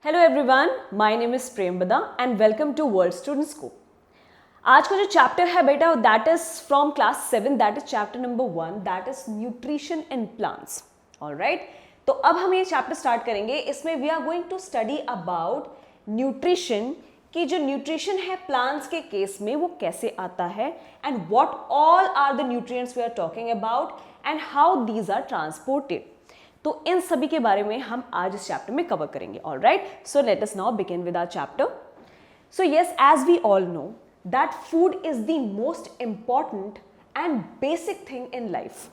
Hello everyone, my name is Premvada and welcome to world student school. आज का जो chapter है बेटा that is from class 7, that is chapter number 1, that is nutrition in plants. Alright, तो अब हम ये चैप्टर स्टार्ट करेंगे। इसमें we are going to study about nutrition, कि जो न्यूट्रिशन है प्लांट्स के केस में वो कैसे आता है and what all are the nutrients we are talking about and how these are transported. तो इन सभी के बारे में हम आज इस चैप्टर में कवर करेंगे। Alright, so let us now begin with our chapter. So yes, as we all know that food is the most important and basic thing in life.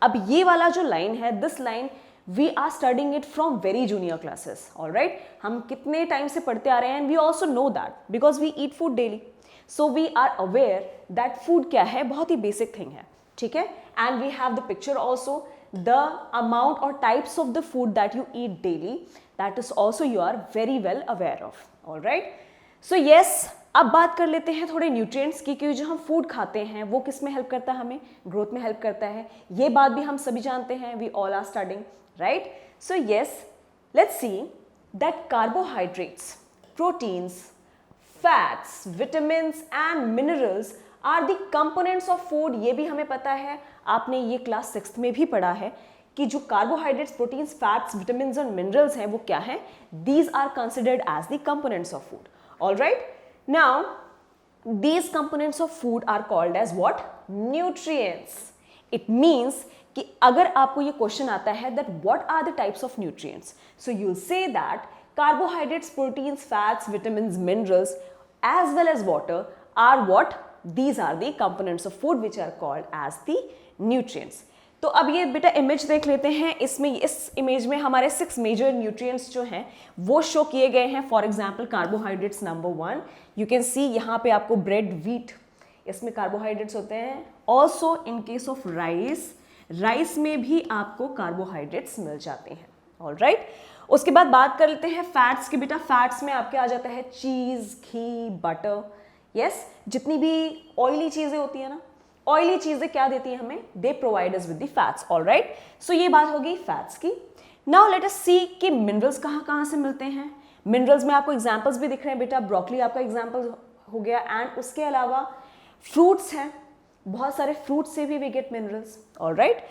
अब ये वाला जो लाइन है, this line we are studying it from very junior classes. Alright, हम कितने time से पढ़ते आ रहे हैं and we also know that because we eat food daily, so we are aware that food क्या है, बहुत ही बेसिक थिंग है। ठीक है, and we have the picture also, the amount or types of the food that you eat daily, that is also you are very well aware of. All right, so yes, अब बात कर लेते हैं थोड़े nutrients की, कि जो हम फूड खाते हैं वो किस में हेल्प करता है, हमें ग्रोथ में हेल्प करता है। ये बात भी हम सभी जानते हैं, we all are studying, right. So yes, let's see that carbohydrates, proteins, fats, vitamins and minerals are the components of food. ये भी हमें पता है, आपने ये क्लास 6th में भी पढ़ा है कि जो कार्बोहाइड्रेट्स, प्रोटीन्स, फैट्स, विटामिन्स और मिनरल्स हैं वो क्या हैं, these are considered as the components of food. Alright, now these components of food are called as what, nutrients. It means कि अगर आपको ये क्वेश्चन आता है that what are the types of nutrients, so you will say that carbohydrates, proteins, fats, vitamins, minerals as well as water are what, these are the components of food which are called as the nutrients. तो अब ये बेटा image देख लेते हैं। इसमें इस image में हमारे 6 मेजर न्यूट्रिएंट्स जो हैं वो शो किए गए हैं। For example carbohydrates number 1, you can सी यहाँ पे आपको ब्रेड, व्हीट, इसमें कार्बोहाइड्रेट्स होते हैं। Also in case of rice, rice में भी आपको कार्बोहाइड्रेट्स मिल जाते हैं। ऑलराइट, उसके बाद बात कर लेते हैं फैट्स की। बेटा फैट्स में आपके आ जाता है चीज, घी, बटर। यस, जितनी भी ऑयली चीजें होती है ना, ऑयली चीजें क्या देती हैं हमें, they provide us with the fats. Alright, so ये बात होगी फैट्स की। नाउ लेट अस सी कि मिनरल्स कहाँ कहाँ से मिलते हैं। मिनरल्स में आपको एग्जांपल्स भी दिख रहे हैं बेटा, ब्रोकली आपका एग्जांपल हो गया, एंड उसके अलावा फ्रूट्स हैं, बहुत सारे फ्रूट्स से भी we get minerals. Alright,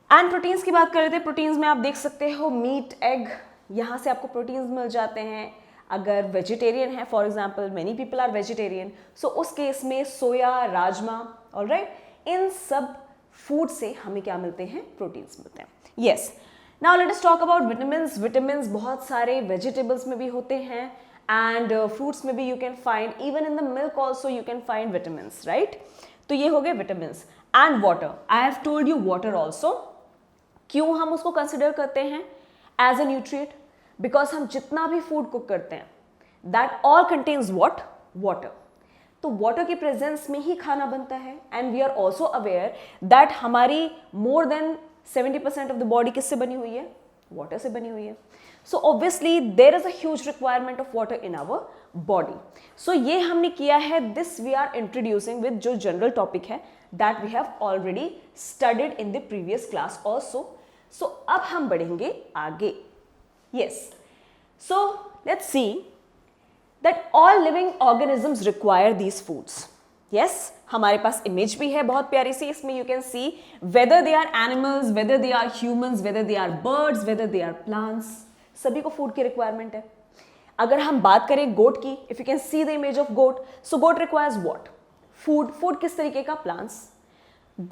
and proteins की बात कर लेते हैं। प्रोटीन्स में आप देख सकते हो मीट, एग, यहाँ से आपको प्रोटीन्स मिल जाते हैं। अगर वेजिटेरियन है, for example many people are vegetarian, so उस केस में सोया, राजमा, ऑलराइट, इन सब फूड से हमें क्या मिलते हैं, प्रोटीन्स मिलते हैं। Yes, now let us talk about vitamins. Vitamins बहुत सारे वेजिटेबल्स में भी होते हैं एंड फ्रूट्स में भी you can find, even in the milk also you can find vitamins, right. तो ये हो गए vitamins. And water, I have told you water also. क्यों हम उसको कंसिडर करते हैं एज ए न्यूट्रिएंट, बिकॉज हम जितना भी फूड कुक करते हैं that all contains what, water. तो वाटर की प्रेजेंस में ही खाना बनता है and we are also aware that हमारी more than 70% of the body किससे बनी हुई है, वाटर से बनी हुई है। So obviously there is a huge requirement of water in our body. So ये हमने किया है, this we are introducing with जो जनरल टॉपिक है that we have already studied in the previous class also. So अब हम बढ़ेंगे आगे। Yes, so let's see that all living organisms require these foods. Yes, हमारे पास इमेज भी है बहुत प्यारी सी। इसमें you can see whether they are animals, whether they are humans, whether they are birds, whether they are plants, सभी को food की requirement है। अगर हम बात करें गोट की, if you can see the image of goat, so goat requires what? Food. Food किस तरीके का, plants.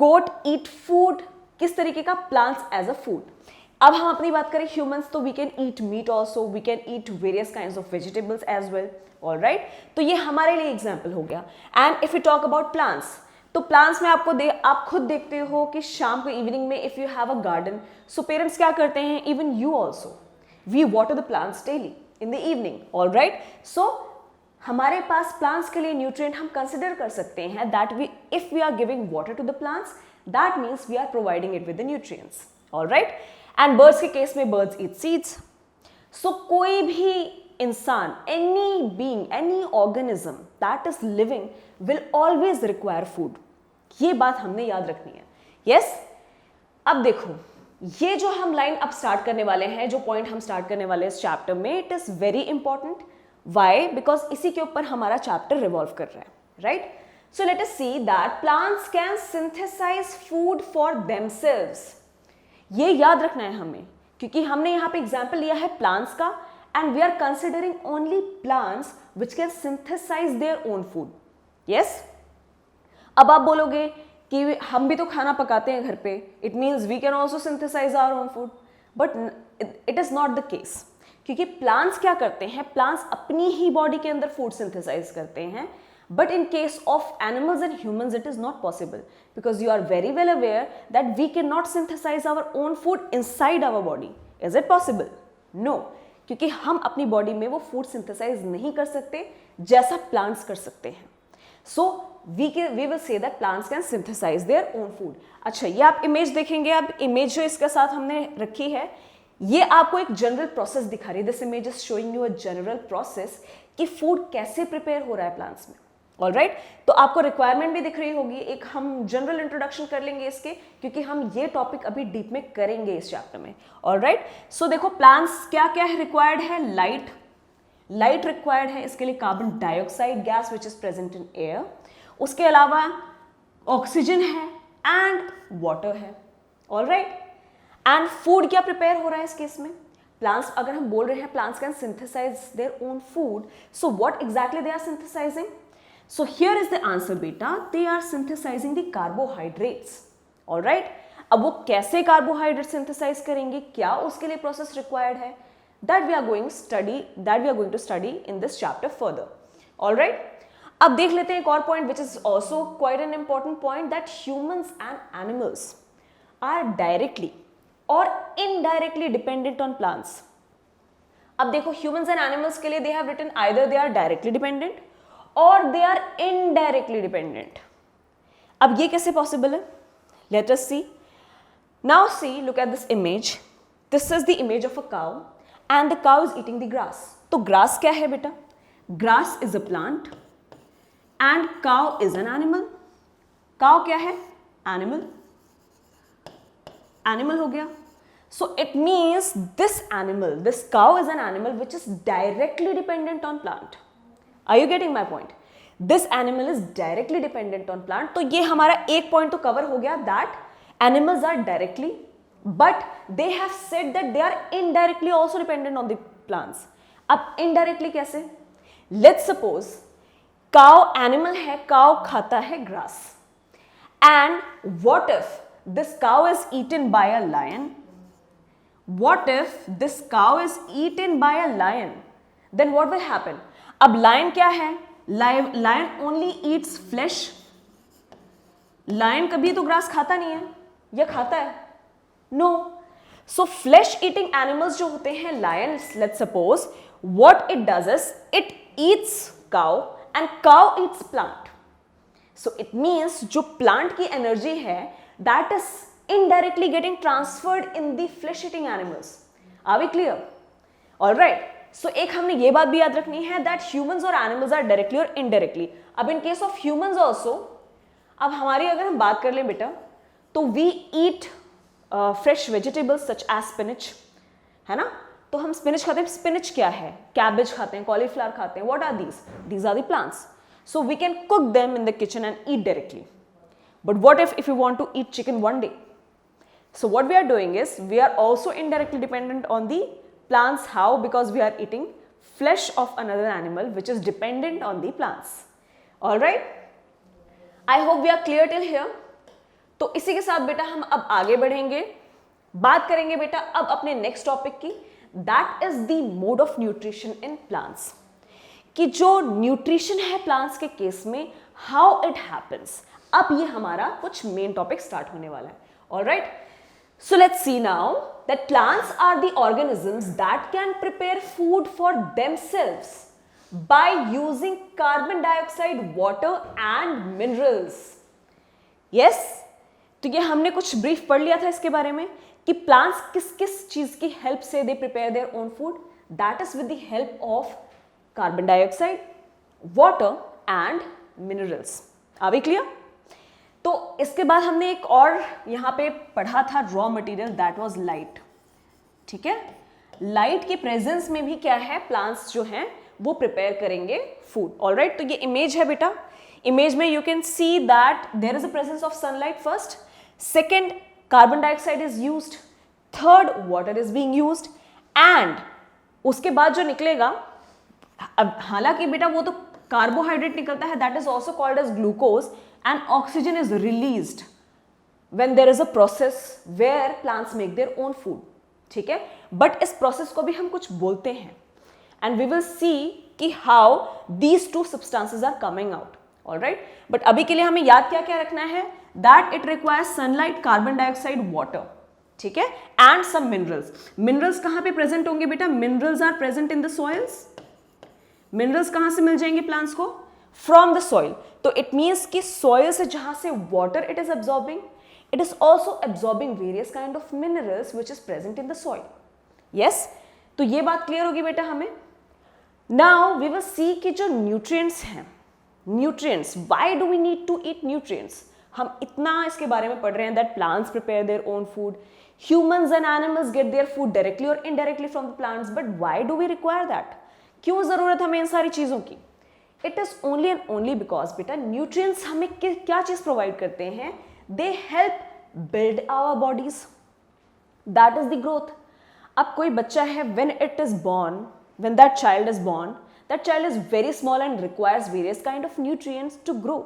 Goat eat food किस तरीके का, plants as a food. अब हम अपनी बात करें ह्यूमंस, तो we can eat meat also, we can eat various kinds of vegetables as well. Alright, तो ये हमारे लिए एग्जाम्पल हो गया। And if you talk about plants, तो प्लांट्स में आपको आप खुद देखते हो कि शाम को, इवनिंग में, if you have a garden, so parents क्या करते हैं, even you also, we water the plants daily in the evening. Alright, so हमारे पास प्लांट्स के लिए न्यूट्रिएंट हम कंसिडर कर सकते हैं that we, if we are giving water to the plants, that means we are providing it with the nutrients. Alright, and birds के case में बर्ड्स ईट सीड्स। सो कोई भी इंसान, any being, any organism that is living will always require food. ये बात हमने याद रखनी है। यस, अब देखो ये जो हम लाइन अब स्टार्ट करने वाले हैं, जो पॉइंट हम स्टार्ट करने वाले हैं इस चैप्टर में, it is very important. Why? Because इसी के ऊपर हमारा चैप्टर रिवॉल्व कर रहा है, right? So let us see that plants can synthesize food for themselves. ये याद रखना है हमें, क्योंकि हमने यहाँ पे एग्जाम्पल लिया है प्लांट्स का, and we are considering only plants which can synthesize their own food. Yes? अब आप बोलोगे कि हम भी तो खाना पकाते हैं घर पे, it means we can also synthesize our own food. But it is not the case, क्योंकि प्लांट्स क्या करते हैं, प्लांट्स अपनी ही बॉडी के अंदर फूड सिंथेसाइज करते हैं. But in case of animals and humans it is not possible, because you are very well aware that we can not synthesize our own food inside our body. Is it possible? No, क्योंकि हम अपनी body में वो food synthesise नहीं कर सकते जैसा plants कर सकते हैं. सो we will say that plants can synthesize their own food. अच्छा, ये आप इमेज देखेंगे. अब इमेज जो इसके साथ हमने रखी है, ये आपको एक जनरल प्रोसेस दिखा रही है. This image is showing you a general process कि फूड कैसे प्रिपेयर हो रहा है प्लांट्स में. ऑलराइट, तो आपको रिक्वायरमेंट भी दिख रही होगी. एक हम जनरल इंट्रोडक्शन कर लेंगे इसके, क्योंकि हम ये टॉपिक अभी डीप में करेंगे इस चैप्टर में. ऑलराइट, सो देखो प्लांट्स क्या क्या है रिक्वायर्ड है. लाइट रिक्वायर्ड है. इसके लिए carbon dioxide gas which is present in air. उसके अलावा ऑक्सीजन है एंड वाटर है. ऑलराइट, एंड फूड क्या प्रिपेयर हो रहा है इस केस में. प्लांट्स, अगर हम बोल रहे हैं plants can synthesize their own food, so what exactly they are synthesizing. So here is the answer बेटा, they are synthesizing the carbohydrates. Alright, अब वो कैसे कार्बोहाइड्रेट सिंथेसाइज करेंगे, क्या उसके लिए प्रोसेस रिक्वायर्ड है, that we are going to study in this chapter further. Alright, अब देख लेते हैं एक और point which is also quite an important point, that humans and animals are directly or indirectly dependent on plants. अब देखो humans and animals के लिए they have written either they are directly dependent or they are indirectly dependent. अब ये कैसे possible है? Let us see. Now see, look at this image. This is the image of a cow and the cow is eating the grass. तो grass क्या है बेटा? Grass is a plant and cow is an animal. Cow क्या है? Animal. Animal हो गया. So it means this animal, this cow is an animal which is directly dependent on plant. Are you getting my point? This animal is directly dependent on plant. तो ये हमारा एक point तो cover हो गया, that animals are directly, but they have said that they are indirectly also dependent on the plants. अब indirectly कैसे? Let's suppose cow animal है, cow खाता है grass, and what if this cow is eaten by a lion? What if this cow is eaten by a lion? Then what will happen? अब lion क्या है? Lion only eats flesh. Lion कभी तो grass खाता नहीं है, या खाता है? No. So flesh eating animals जो होते हैं lions, let's suppose, what it does is it eats cow and cow eats plant. So it means जो plant की energy है, that is indirectly getting transferred in the flesh eating animals. Are we clear? Alright. So एक हमने ये बात भी याद रखनी है that humans और animals are directly और indirectly. अब in case of humans also, अब हमारी अगर हम बात कर लें बेटा, तो we eat fresh vegetables such as spinach, है ना? तो हम spinach खाते हैं. spinach क्या है? cabbage खाते हैं, cauliflower खाते हैं. what are these? These are the plants. So we can cook them in the kitchen and eat directly. But what if you want to eat chicken one day? So what we are doing is we are also indirectly dependent on the plants. How? Because we are eating flesh of another animal which is dependent on the plants. Alright? I hope we are clear till here. तो इसी के साथ बेटा हम अब आगे बढ़ेंगे, बात करेंगे बेटा अब अपने नेक्स्ट टॉपिक की, that is the mode of nutrition in plants. कि जो न्यूट्रिशन है प्लांट्स के केस में, हाउ इट हैपेंस. अब ये हमारा कुछ मेन टॉपिक स्टार्ट होने वाला है. Alright, so let's see now that plants are the organisms that can prepare food for themselves by using carbon dioxide, water and minerals. Yes, तो ये हमने कुछ ब्रीफ पढ़ लिया था इसके बारे में कि प्लांट्स किस किस चीज की हेल्प से दे prepare their own food. That is with the help of carbon dioxide, water and minerals. Are we clear? तो इसके बाद हमने एक और यहाँ पे पढ़ा था raw material, that was light. ठीक है, लाइट के प्रेजेंस में भी क्या है, प्लांट्स जो हैं वो प्रिपेयर करेंगे फूड। ऑलराइट, तो ये इमेज है बेटा, इमेज में you can see that there is a presence of sunlight first, second carbon dioxide is used, third water is being used, and उसके बाद जो निकलेगा, अब हालांकि बेटा वो तो कार्बोहाइड्रेट निकलता है, that is also called as glucose, and oxygen is released when there is a process where plants make their own food. ठीक है, बट इस प्रोसेस को भी हम कुछ बोलते हैं, एंड वी विल सी कि how these two substances are coming out. Alright, but अभी के लिए हमें याद क्या क्या रखना है, that it requires sunlight, carbon dioxide, water. ठीक है, एंड सम मिनरल्स। मिनरल्स कहां पे प्रेजेंट होंगे बेटा, minerals are present in the soils. Minerals कहां से मिल जाएंगे प्लांट्स को, फ्रॉम द सॉइल। तो इट मीन्स कि सॉइल से जहां से water it is absorbing, it is also absorbing various kind of minerals which is present in the soil. Yes, तो ये बात क्लियर होगी बेटा हमें। Now we will see कि जो nutrients हैं, nutrients, why do we need to eat nutrients? हम इतना इसके बारे में पढ़ रहे हैं that plants prepare their own food, humans and animals get their food directly or indirectly from the plants, but why do we require that? क्यों जरूरत हमें इन सारी चीजों की? It is only and only because बेटा nutrients हमें क्या चीज प्रोवाइड करते हैं, they help build our bodies, that is the growth. अब कोई बच्चा है, when it is born, when that child is born, that child is very small and requires various kind of nutrients to grow.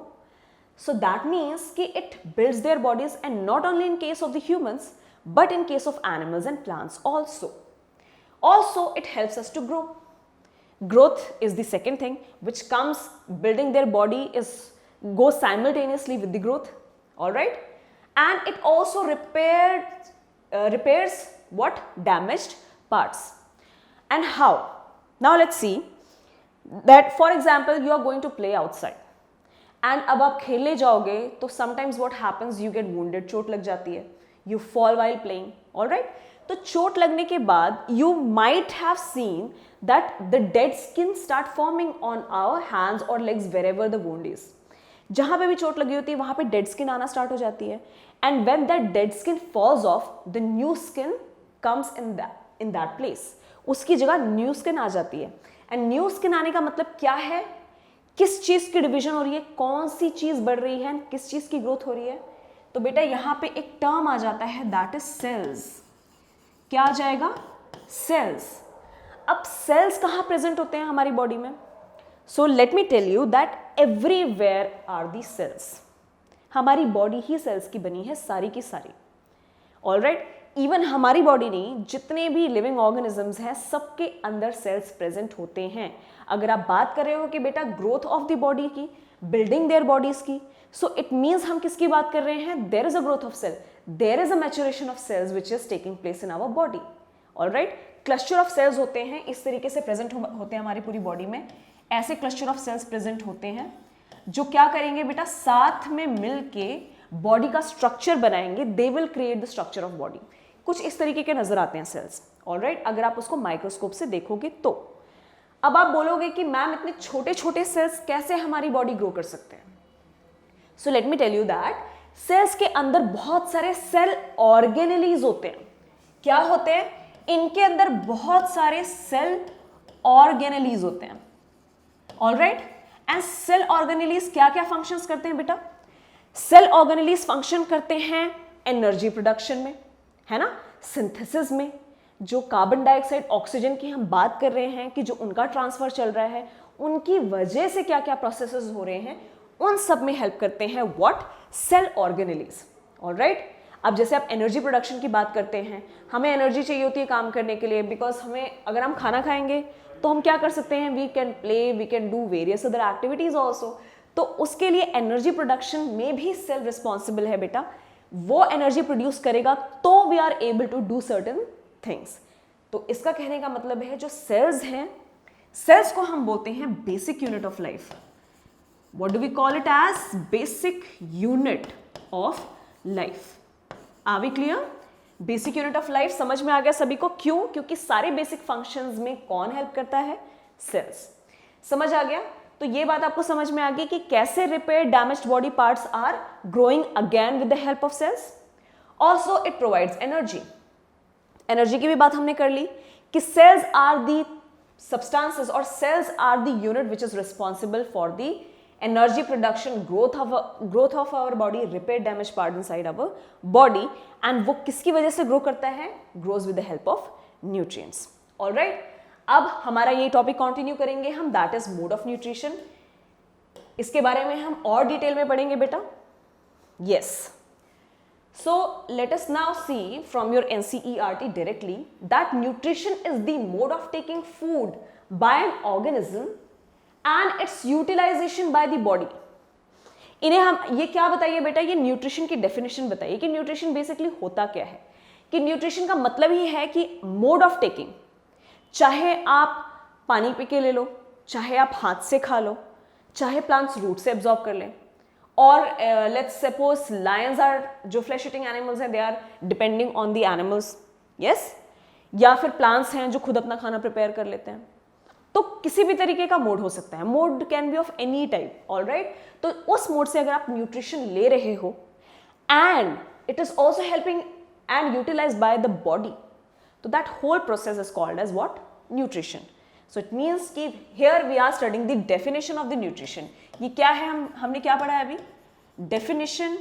So that means कि it builds their bodies, and not only in case of the humans but in case of animals and plants also. Also it helps us to grow. Growth is the second thing which comes, building their body goes simultaneously with the growth. All right, and it also repairs what, damaged parts. And how? Now let's see that, for example, you are going to play outside, and अब आप खेलने जाओगे तो sometimes what happens, you get wounded, चोट लग जाती है, you fall while playing. All right, तो चोट लगने के बाद you might have seen that the dead skin start forming on our hands or legs wherever the wound is. जहां पे भी चोट लगी होती है वहां पे डेड स्किन आना स्टार्ट हो जाती है, and when that dead skin falls off, the new skin comes in that place. उसकी जगह न्यू स्किन आ जाती है, एंड न्यू स्किन आने का मतलब क्या है, किस चीज की डिवीजन हो रही है, कौन सी चीज बढ़ रही है, किस चीज की ग्रोथ हो रही है। तो बेटा यहाँ पे एक टर्म आ जाता है, दैट इज सेल्स। क्या आ जाएगा, सेल्स। अब सेल्स कहाँ प्रेजेंट होते हैं हमारी बॉडी में, so let me tell you that everywhere are the cells. हमारी बॉडी ही सेल्स की बनी है, सारी की सारी। ऑलराइट, इवन हमारी बॉडी नहीं, जितने भी लिविंग ऑर्गेनिजम्स हैं सबके अंदर सेल्स प्रेजेंट होते हैं। अगर आप बात कर रहे हो कि बेटा ग्रोथ ऑफ द बॉडी की, बिल्डिंग देयर बॉडीज की, सो इट मीन्स हम किसकी बात कर रहे हैं, there is a growth of cell, there is a maturation of cells which is taking place in our body. Alright, cluster of cells होते हैं, इस तरीके से प्रेजेंट होते हैं हमारी पूरी बॉडी में। ऐसे क्लस्टर ऑफ सेल्स प्रेजेंट होते हैं जो क्या करेंगे बेटा, साथ में मिलके बॉडी का स्ट्रक्चर बनाएंगे, they will create the structure of body. कुछ इस तरीके के नजर आते हैं सेल्स। ऑलराइट, अगर आप उसको माइक्रोस्कोप से देखोगे तो। अब आप बोलोगे कि मैम इतने छोटे छोटे सेल्स कैसे हमारी बॉडी ग्रो कर सकते हैं, so let me tell you that cells के अंदर बहुत सारे सेल ऑर्गेनेलीज होते हैं। क्या होते हैं, इनके अंदर बहुत सारे सेल ऑर्गेनेलीज होते हैं। ऑलराइट, एंड सेल ऑर्गेनेलीज क्या क्या फंक्शंस करते हैं बेटा, सेल ऑर्गेनेलीज फंक्शन करते हैं एनर्जी प्रोडक्शन में, है ना, सिंथेसिस में, जो कार्बन डाइऑक्साइड ऑक्सीजन की हम बात कर रहे हैं कि जो उनका ट्रांसफर चल रहा है, उनकी वजह से क्या क्या प्रोसेसेस हो रहे हैं, उन सब में हेल्प करते हैं व्हाट, सेल ऑर्गेनेलीज। ऑलराइट, अब जैसे आप एनर्जी प्रोडक्शन की बात करते हैं, हमें एनर्जी चाहिए होती है काम करने के लिए, बिकॉज हमें अगर हम खाना खाएंगे तो हम क्या कर सकते हैं, we can play, we can do various other activities also. तो उसके लिए एनर्जी प्रोडक्शन में भी सेल रिस्पॉन्सिबल है बेटा, वो एनर्जी प्रोड्यूस करेगा तो we are able to do certain things. तो इसका कहने का मतलब है जो सेल्स हैं, सेल्स को हम बोलते हैं basic unit of life. What do we call it as, basic unit of life. Are we clear, basic unit of life समझ में आ गया सभी को, क्यों, क्योंकि सारे बेसिक फंक्शंस में कौन हेल्प करता है, सेल्स। समझ आ गया। तो ये बात आपको समझ में आ गई कि कैसे repair damaged body parts are growing again with the help of cells. Also it provides energy. Energy की भी बात हमने कर ली कि cells are the substances or cells are the unit which is responsible for the energy production, growth of our body, repair damaged part inside our body, and वो किसकी वजह से ग्रो करता है? grows with the help of nutrients. Alright, अब हमारा ये topic continue करेंगे हम, that is mode of nutrition. इसके बारे में हम और डिटेल में पढ़ेंगे बेटा. yes. So let us now see from your NCERT directly that nutrition is the mode of taking food by an organism and its utilization by the body. इन्हें हम ये क्या बताइए बेटा, ये न्यूट्रिशन की डेफिनेशन बताइए कि न्यूट्रिशन बेसिकली होता क्या है. कि न्यूट्रिशन का मतलब ही है कि मोड ऑफ टेकिंग, चाहे आप पानी पी के ले लो, चाहे आप हाथ से खा लो, चाहे प्लांट्स रूट से एब्जॉर्ब कर लें, और लेट्स सपोज लायंस आर, जो फ्लैश ईटिंग एनिमल्स हैं, they are depending on the animals, yes, या फिर प्लांट्स हैं जो खुद अपना खाना प्रिपेयर कर लेते हैं. तो किसी भी तरीके का मोड हो सकता है. Mode can be of any type. Alright, तो उस मोड से अगर आप न्यूट्रिशन ले रहे हो and it is also helping and utilized by the body, तो that whole process is called as what? Nutrition. So it means कि here we are studying the definition of the nutrition. ये क्या है, हमने क्या पढ़ा है अभी? Definition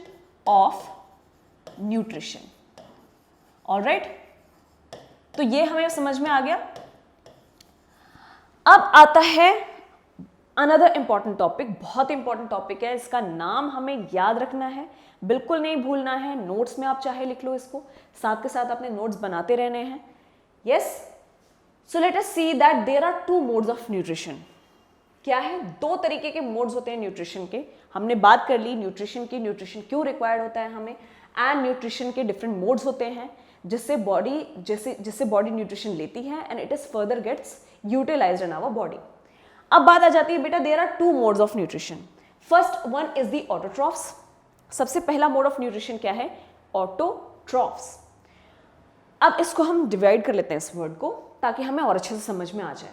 of nutrition. Alright? तो ये हमें समझ में आ गया. अब आता है another important topic. बहुत important topic है, इसका नाम हमें याद रखना है, बिल्कुल नहीं भूलना है. नोट्स में आप चाहे लिख लो इसको, साथ के साथ अपने नोट्स बनाते रहने हैं. Yes? So let us see that there are two modes of nutrition. क्या है? दो तरीके के मोड्स होते हैं न्यूट्रिशन के. हमने बात कर ली न्यूट्रिशन की, न्यूट्रिशन क्यों रिक्वायर्ड होता है हमें, एंड न्यूट्रिशन के डिफरेंट मोड्स होते हैं जिससे बॉडी न्यूट्रिशन लेती है and it is further gets utilized in our body. अब बात आ जाती है बेटा, there are two modes of nutrition. First one is the autotrophs. सबसे पहला मोड ऑफ न्यूट्रिशन क्या है? ऑटोट्रॉफ्स. अब इसको हम डिवाइड कर लेते हैं इस वर्ड को, ताकि हमें और अच्छे से समझ में आ जाए.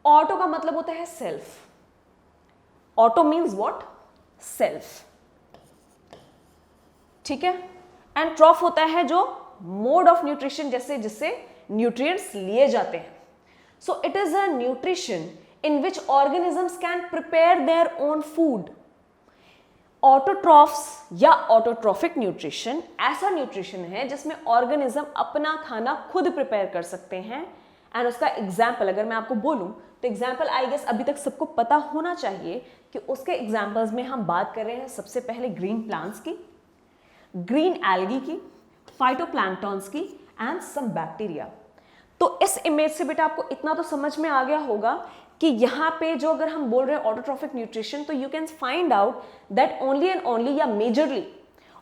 ऑटो का मतलब होता है self. Auto means what? Self. ठीक है. एंड ट्रॉफ होता है जो मोड ऑफ न्यूट्रिशन, जैसे जिससे न्यूट्रिएंट्स लिए जाते हैं. So it is a nutrition in which organisms can prepare their own food. Autotrophs या ऑटोट्रॉफिक न्यूट्रिशन ऐसा न्यूट्रिशन है जिसमें ऑर्गेनिज्म अपना खाना खुद प्रिपेयर कर सकते हैं. एंड उसका एग्जाम्पल अगर मैं आपको बोलूं तो एग्जाम्पल आई गेस अभी तक सबको पता होना चाहिए कि उसके एग्जाम्पल्स में हम बात कर रहे हैं सबसे पहले ग्रीन प्लांट्स की, ग्रीन एल्गी की, फाइटोप्लैंक्टन्स की एंड सम बैक्टीरिया. तो इस इमेज से बेटा आपको इतना तो समझ में आ गया होगा कि यहाँ पे जो अगर हम बोल रहे हैं ऑटोट्रॉफिक न्यूट्रिशन, तो you can find out that only and only या मेजरली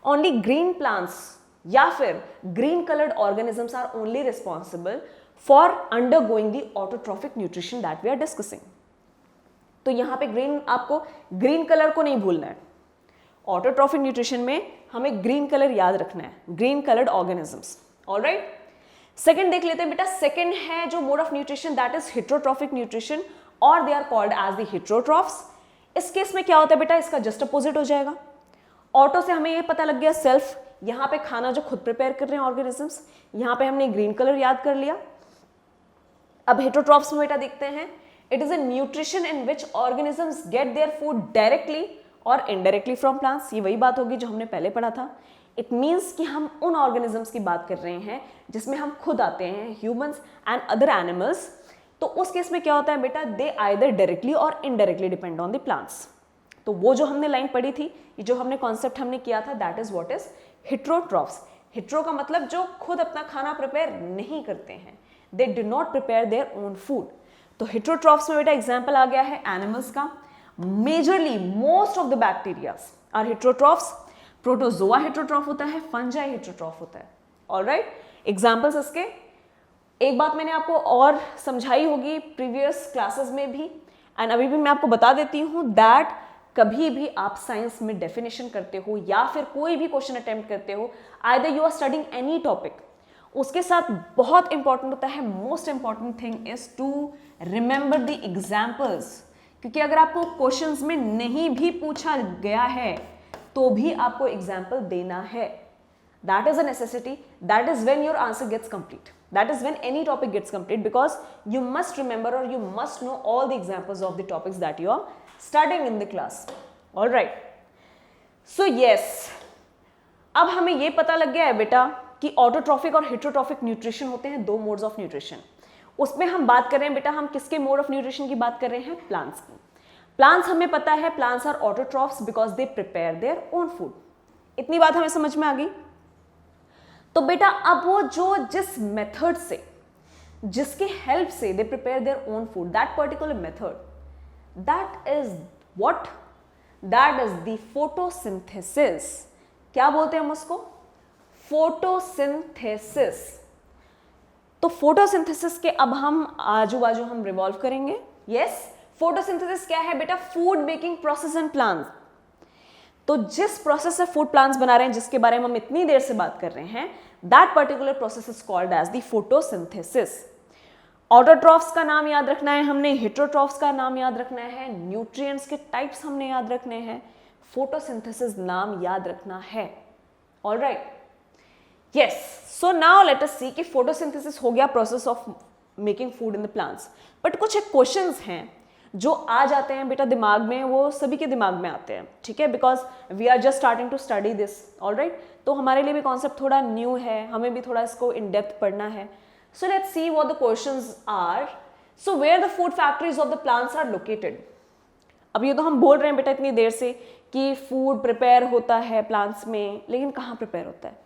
ओनली ग्रीन प्लांट्स या फिर green coloured organisms are only responsible for undergoing the autotrophic nutrition that we are discussing. तो यहाँ पे ग्रीन, आपको ग्रीन कलर को नहीं भूलना है. ऑटोट्रॉफिक न्यूट्रिशन में हमें ग्रीन कलर याद रखना है, green coloured organisms. Alright, second देख लेते हैं बेटा. सेकंड है जो mode of nutrition, that is heterotrophic nutrition, और they are called as the heterotrophs. इस केस में क्या होता है बेटा, इसका जस्ट अपोजिट हो जाएगा. ऑटो से हमें ये पता लग गया सेल्फ, यहाँ पे खाना जो खुद प्रिपेयर कर रहे हैं ऑर्गेनिजम्स, यहाँ पे हमने ग्रीन कलर याद कर लिया. अब हेटेरोट्रॉफ्स में बेटा देखते हैं, it is a nutrition in which organisms get their food directly और इनडायरेक्टली फ्रॉम प्लांट्स. ये वही बात होगी जो हमने पहले पढ़ा था. इट मीन्स कि हम उन ऑर्गेनिजम्स की बात कर रहे हैं जिसमें हम खुद आते हैं, ह्यूमंस एंड अदर एनिमल्स. तो उस केस में क्या होता है बेटा, दे आइदर डायरेक्टली और indirectly depend on the plants. तो वो जो हमने लाइन पढ़ी थी, ये जो हमने कॉन्सेप्ट हमने किया था, that is what is heterotrophs. Hetero का मतलब जो खुद अपना खाना प्रिपेयर नहीं करते हैं, they do not prepare their own food. तो हेटेरोट्रॉफ्स में बेटा एग्जाम्पल आ गया है एनिमल्स का. Majorly most of the bacterias are heterotrophs. Protozoa heterotroph होता है, फंजाई हेटेरोट्रॉफ होता है. ऑलराइट, एग्जांपल्स इसके. एक बात मैंने आपको और समझाई होगी प्रीवियस क्लासेस में भी, एंड अभी भी मैं आपको बता देती हूँ दैट कभी भी आप साइंस में डेफिनेशन करते हो या फिर कोई भी क्वेश्चन अटेम्प्ट करते हो, either you are studying any topic, उसके साथ बहुत इंपॉर्टेंट होता है, most important thing is to remember the examples. क्योंकि अगर आपको क्वेश्चंस में नहीं भी पूछा गया है तो भी आपको एग्जाम्पल देना है. That is a necessity. That is when your answer gets complete. That is when any topic gets complete, because you must remember or you must know all the examples of the topics that you are studying in the class. All right. So yes, अब हमें ये पता लग गया है बेटा कि autotrophic और हेटेरोट्रॉफिक न्यूट्रिशन होते हैं, दो मोड्स ऑफ न्यूट्रिशन. उसमें हम बात कर रहे हैं बेटा, हम किसके मोड ऑफ न्यूट्रिशन की बात कर रहे हैं? प्लांट्स की. प्लांट्स हमें पता है, plants are autotrophs because they prepare their own food. इतनी बात हमें समझ में आ गई. तो बेटा अब वो जो जिस मेथड से, जिसकी हेल्प से दे prepare their own food, that particular method, that is what? That is the photosynthesis. क्या बोलते हैं हम उसको? फोटोसिंथेसिस. तो फोटोसिंथेसिस के अब हम आजू बाजू हम रिवॉल्व करेंगे. यस, फोटोसिंथेसिस क्या है बेटा? Food making process in plants. तो जिस प्रोसेस से फूड प्लांट्स बना रहे हैं, जिसके बारे में हम इतनी देर से बात कर रहे हैं, that particular process is called as the photosynthesis. Autotrophs का नाम याद रखना है हमने, हेटेरोट्रॉफ्स का नाम याद रखना है, न्यूट्रिएंट्स के टाइप्स हमने याद रखने हैं, फोटोसिंथेसिस नाम याद रखना है. Alright. Yes, so now let us see कि फोटोसिंथेसिस हो गया process of making food in the plants. But कुछ एक क्वेश्चंस हैं जो आ जाते हैं बेटा दिमाग में, वो सभी के दिमाग में आते हैं, ठीक है, because we are just starting to study this. Alright. तो हमारे लिए भी कॉन्सेप्ट थोड़ा न्यू है, हमें भी थोड़ा इसको इन डेप्थ पढ़ना है. So let's see what the questions are. So where the food factories of the plants are located. अब ये तो हम बोल रहे हैं बेटा इतनी देर से कि फूड प्रिपेयर होता है प्लांट्स में, लेकिन कहाँ प्रिपेयर होता है?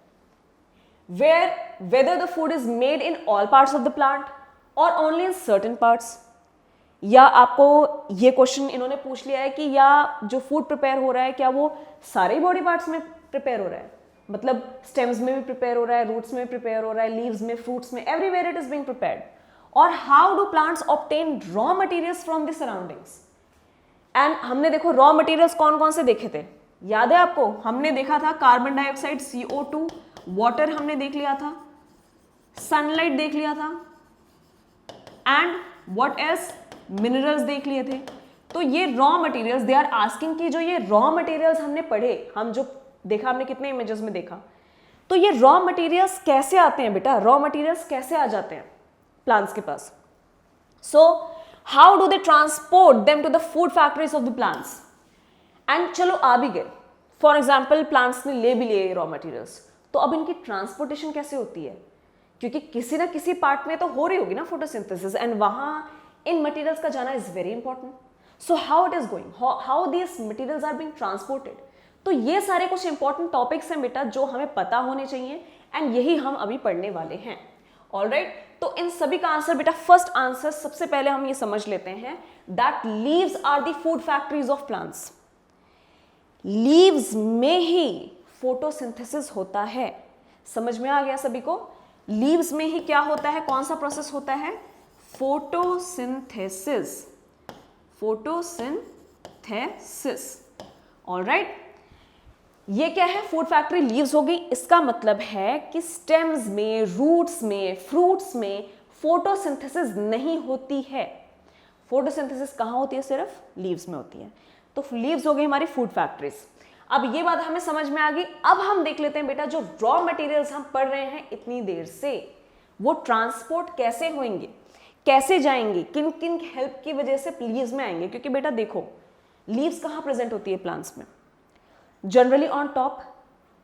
Where, whether the food is made in all parts of the plant और ओनली इन सर्टेन पार्ट्स. या आपको ये क्वेश्चन इन्होंने पूछ लिया है कि या जो फूड प्रिपेयर हो रहा है क्या वो सारे बॉडी पार्ट्स में प्रिपेयर हो रहा है? मतलब स्टेम्स में भी प्रिपेयर हो रहा है, रूट्स में प्रिपेयर हो रहा है, लीव्स में, फ्रूट्स में, everywhere it is being prepared. और how do plants obtain raw materials from the surroundings? And हमने देखो रॉ मटेरियल्स कौन कौन से देखे थे, याद है आपको? हमने देखा था कार्बन डाइऑक्साइड, CO2, वाटर हमने देख लिया था, सनलाइट देख लिया था, एंड व्हाट एल्स? मिनरल्स देख लिए थे. तो ये raw materials, they are asking कि जो ये रॉ मटेरियल्स हमने पढ़े, हम जो देखा, हमने कितने इमेजेस में देखा, तो ये रॉ मटेरियल्स कैसे आते हैं बेटा? रॉ मटेरियल्स कैसे आ जाते हैं प्लांट्स के पास? So how do they transport them to the food factories of the plants? And चलो आ भी गए, फॉर एग्जाम्पल प्लांट्स ने ले भी लिए रॉ मटेरियल्स, तो अब इनकी ट्रांसपोर्टेशन कैसे होती है? क्योंकि किसी ना किसी पार्ट में तो हो रही होगी ना फोटोसिंथेसिस, एंड वहां इन मटेरियल्स का जाना is very important. So how it is going, how these materials are being transported. तो ये सारे कुछ इंपॉर्टेंट टॉपिक्स हैं बेटा जो हमें पता होने चाहिए, एंड यही हम अभी पढ़ने वाले हैं. ऑलराइट. तो इन सभी का आंसर बेटा, फर्स्ट आंसर सबसे पहले हम ये समझ लेते हैं that leaves are the food factories of plants. Leaves में ही फोटोसिंथेसिस होता है. समझ में आ गया सभी को? लीव्स में ही क्या होता है, कौन सा प्रोसेस होता है? फोटोसिंथेसिस. फोटोसिंथेसिस. ऑलराइट. ये क्या है? फूड फैक्ट्री लीव्स हो गई. इसका मतलब है कि स्टेम्स में, रूट्स में, फ्रूट्स में फोटोसिंथेसिस नहीं होती है. फोटोसिंथेसिस कहाँ होती है? सिर्फ लीव्स में होती है. तो लीव्स हो गई हमारी फूड फैक्ट्रीज. अब ये बात हमें समझ में आ गई. अब हम देख लेते हैं बेटा जो रॉ मटेरियल्स हम पढ़ रहे हैं इतनी देर से, वो ट्रांसपोर्ट कैसे होंगे, कैसे जाएंगे, किन किन हेल्प की वजह से लीव्स में आएंगे. क्योंकि बेटा देखो, लीव्स कहाँ प्रेजेंट होती है प्लांट्स में? Generally on top.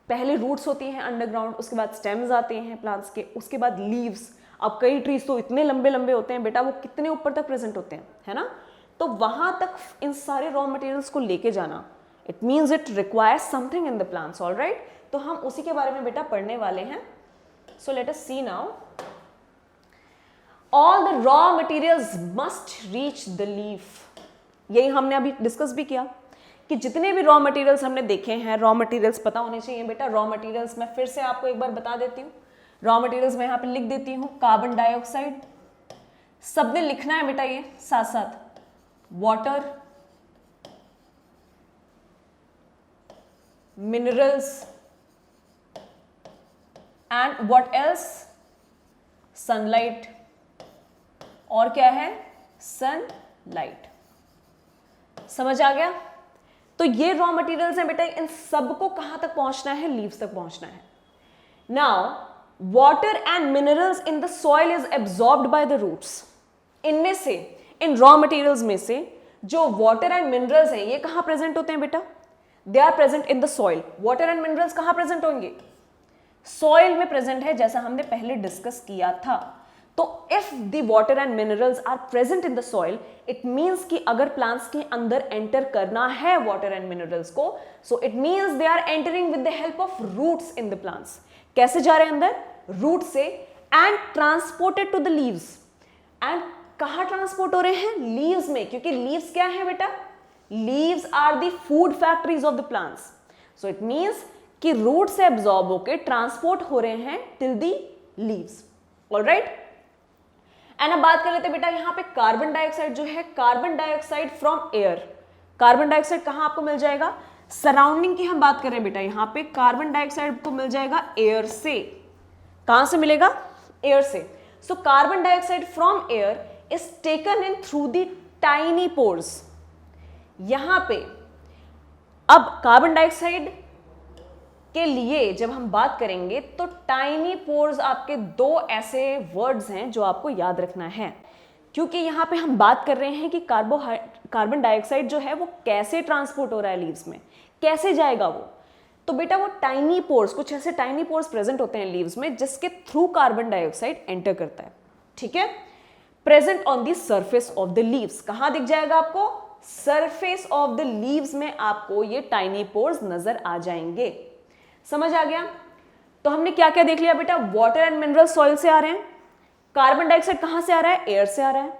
पहले रूट्स होती हैं अंडरग्राउंड, उसके बाद स्टेम्स आते हैं प्लांट्स के, उसके बाद लीव्स. अब कई ट्रीज तो इतने लंबे लंबे होते हैं बेटा, वो कितने ऊपर तक प्रेजेंट होते हैं, है ना? तो वहां तक इन सारे रॉ मटेरियल्स को लेके जाना, it means it requires something in the plants. Alright. तो हम उसी के बारे में बेटा पढ़ने वाले हैं. So let us see now. All the raw materials must reach the leaf. यही हमने अभी डिस्कस भी किया कि जितने भी रॉ मटेरियल्स हमने देखे हैं, रॉ मटेरियल्स पता होने चाहिए बेटा. रॉ मटेरियल्स मैं फिर से आपको एक बार बता देती हूँ. रॉ मटेरियल्स मैं यहाँ पे लिख देती हूँ. कार्बन डाइऑक्साइड, सबने लिखना है बेटा ये साथ साथ. Water, minerals, and what else? Sunlight. और क्या है? सनलाइट. समझ आ गया? तो ये रॉ मटेरियल्स हैं बेटा, इन सबको कहां तक पहुंचना है? लीव्स तक पहुंचना है. Now water and minerals in the soil is absorbed by the roots. इनमें से, इन रॉ मटेरियल्स में से जो वाटर एंड मिनरल्स हैं ये कहां प्रेजेंट होते हैं बेटा? They are present in the soil. Water and minerals कहां प्रेजेंट होंगे? सॉइल में प्रेजेंट है, जैसा हमने पहले डिस्कस किया था. तो if the water and minerals are present in the soil, it means कि अगर प्लांट्स के अंदर एंटर करना है वाटर एंड मिनरल्स को, so it means they are entering with the help of roots in the plants. कैसे जा रहे हैं अंदर? रूट से, and transported to the leaves. And कहां ट्रांसपोर्ट हो रहे हैं? लीव्स में, क्योंकि लीव्स क्या है बेटा? Leaves are the food factories of the plants. So it means कि रूट से एब्जॉर्ब होकर ट्रांसपोर्ट हो रहे हैं till the leaves. Alright. And अब बात कर लेते हैं बेटा यहां पे कार्बन डाइऑक्साइड जो है, carbon dioxide from air. Carbon dioxide कहां आपको मिल जाएगा? सराउंडिंग की हम बात कर रहे हैं बेटा, यहां पे कार्बन डाइऑक्साइड को मिल जाएगा एयर से. कहां से मिलेगा? एयर से. So carbon dioxide from air is taken in through the tiny pores. यहां पे अब कार्बन डाइऑक्साइड के लिए जब हम बात करेंगे तो टाइनी पोर्स आपके दो ऐसे वर्ड्स हैं जो आपको याद रखना है, क्योंकि यहां पे हम बात कर रहे हैं कि कार्बन डाइऑक्साइड जो है वो कैसे ट्रांसपोर्ट हो रहा है लीव्स में, कैसे जाएगा वो. तो बेटा वो टाइनी पोर्स, कुछ ऐसे टाइनी पोर्स प्रेजेंट होते हैं लीव्स में जिसके थ्रू कार्बन डाइऑक्साइड एंटर करता है. ठीक है. Present on the surface of the leaves. कहां दिख जाएगा आपको? सरफेस ऑफ द लीव्स में आपको ये टाइनी पोर्स नजर आ जाएंगे. समझ आ गया? तो हमने क्या क्या देख लिया बेटा? वाटर एंड मिनरल सॉइल से आ रहे हैं. कार्बन डाइऑक्साइड कहां से आ रहा है? एयर से आ रहा है.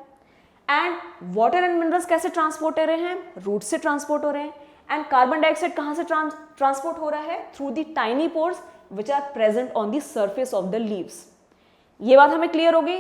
एंड वाटर एंड मिनरल्स कैसे ट्रांसपोर्ट हो रहे हैं? रूट से ट्रांसपोर्ट हो रहे हैं. एंड कार्बन डाइऑक्साइड कहां से ट्रांसपोर्ट हो रहा है? Through the tiny pores which are present on the surface of the leaves. ये बात हमें क्लियर हो गई.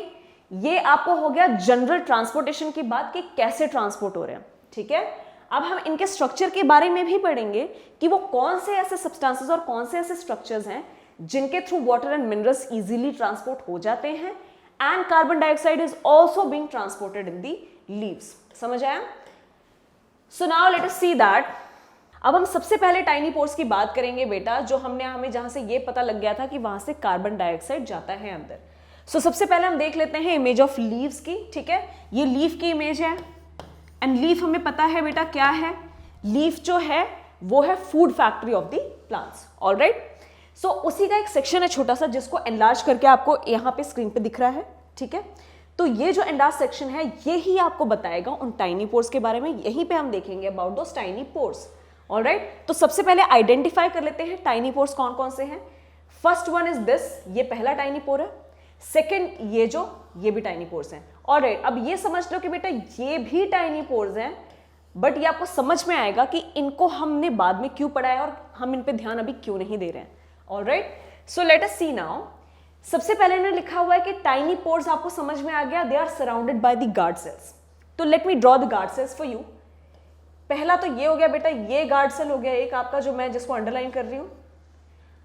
ये आपको हो गया जनरल ट्रांसपोर्टेशन की बात कि कैसे ट्रांसपोर्ट हो रहे हैं. ठीक है. अब हम इनके स्ट्रक्चर के बारे में भी पढ़ेंगे कि वो कौन से ऐसे सब्सटेंसेस और कौन से ऐसे स्ट्रक्चर्स हैं जिनके through water and minerals easily transport हो जाते हैं, and carbon dioxide is also being transported in the leaves. समझ आया? सो now let us see that. अब हम सबसे पहले टाइनी पोर्स की बात करेंगे बेटा, जो हमें जहां से ये पता लग गया था कि वहां से कार्बन डाइऑक्साइड जाता है अंदर. सो सबसे पहले हम देख लेते हैं इमेज ऑफ लीव्स की. ठीक है. ये लीफ की इमेज है. एंड लीफ हमें पता है बेटा क्या है? लीफ जो है वो है food factory of the plants. Alright. So उसी का एक सेक्शन है छोटा सा जिसको एनलार्ज करके आपको यहाँ पे स्क्रीन पे दिख रहा है. ठीक है. तो ये जो एनलार्ज सेक्शन है ये ही आपको बताएगा उन टाइनी पोर्स के बारे में. यहीं पे हम देखेंगे about those tiny pores. Alright. तो सबसे पहले आइडेंटिफाई कर लेते हैं टाइनी पोर्स कौन कौन से हैं. First one is this. ये पहला टाइनी पोर है. सेकेंड ये भी टाइनी पोर्स हैं. ऑलराइट. अब ये समझ लो कि बेटा ये भी टाइनी पोर्स हैं, बट ये आपको समझ में आएगा कि इनको हमने बाद में क्यों पढ़ा है और हम इन पे ध्यान अभी क्यों नहीं दे रहे हैं. Alright. So let us see now. सबसे पहले इन्होंने लिखा हुआ है कि टाइनी पोर्स आपको समझ में आ गया. They are surrounded by the guard cells. तो let me draw the guard cells for you. पहला तो ये हो गया बेटा, ये गार्ड सेल हो गया एक आपका जो मैं जिसको अंडरलाइन कर रही हूं,